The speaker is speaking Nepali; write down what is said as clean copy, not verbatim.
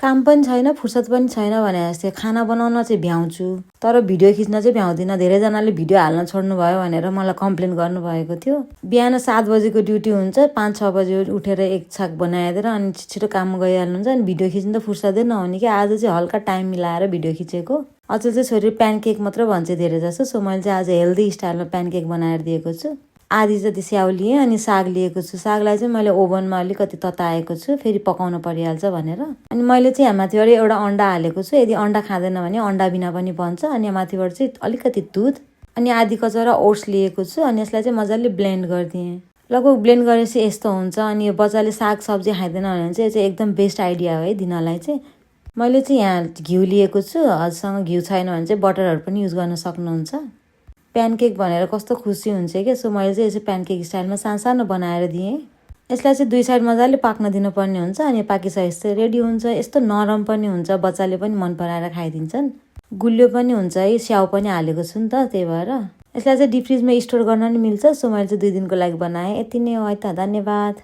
काम पनि छैन फुर्सद पनि छैन भने जस्तै खाना बनाउन चाहिँ भ्याउँछु तर भिडियो खिच्न चाहिँ भ्याउँदिनँ। धेरैजनाले भिडियो हाल्न छोड्नु भयो भनेर मलाई कम्प्लेन गर्नुभएको थियो। बिहान 7 बजेको ड्युटी हुन्छ, 5-6 बजे उठेर एक छाक बनाइदिएर अनि छिटो काममा गइहाल्नुहुन्छ। अनि भिडियो खिच्न त फुर्सदै नहुने कि आज चाहिँ हल्का टाइम मिलाएर भिडियो खिचेको। अचेल चाहिँ छोरी प्यानकेक मात्र भन्छ धेरै जसो, सो मैले चाहिँ आज हेल्दी स्टाइलमा प्यानकेक बनाएर दिएको छु। आधी जति स्याउ लिएँ अनि साग लिएको छु। सागलाई चाहिँ मैले ओभनमा अलिकति तताएको छु, फेरि पकाउन परिहाल्छ भनेर। अनि मैले चाहिँ यहाँ माथिबाट एउटा अन्डा हालेको छु। यदि अन्डा खाँदैन भने अन्डा बिना पनि बन्छ। अनि यहाँ माथिबाट चाहिँ अलिकति दुध अनि आधी कचौरा ओट्स लिएको छु। अनि यसलाई चाहिँ मजाले ब्लेन्ड गरिदिएँ। लगभग ब्लेन्ड गरेपछि यस्तो हुन्छ। अनि यो बच्चाले साग सब्जी खाँदैन भने चाहिँ यो चाहिँ एकदम बेस्ट आइडिया हो है दिनलाई चाहिँ। मैले चाहिँ यहाँ घिउ लिएको छु। हजुरसँग घिउ छैन भने चाहिँ बटरहरू पनि युज गर्न सक्नुहुन्छ। प्यानकेक भनेर कस्तो खुसी हुन्छ क्या। सो मैले चाहिँ यसो प्यानकेक स्टाइलमा सानो बनाएर दिएँ। यसलाई चाहिँ 2 साइड मजाले पाक्न दिनुपर्ने हुन्छ। अनि पाकिसकेपछि रेडी हुन्छ। यस्तो नरम पनि हुन्छ, बच्चाले पनि मन पराएर खाइदिन्छन्। गुलियो पनि हुन्छ है, स्याउ पनि हालेको छु नि त, त्यही भएर। यसलाई चाहिँ डिप फ्रिजमा स्टोर गर्न नि मिल्छ। सो मैले चाहिँ 2 दिनको लागि बनाएँ। यति नै हो है त, धन्यवाद।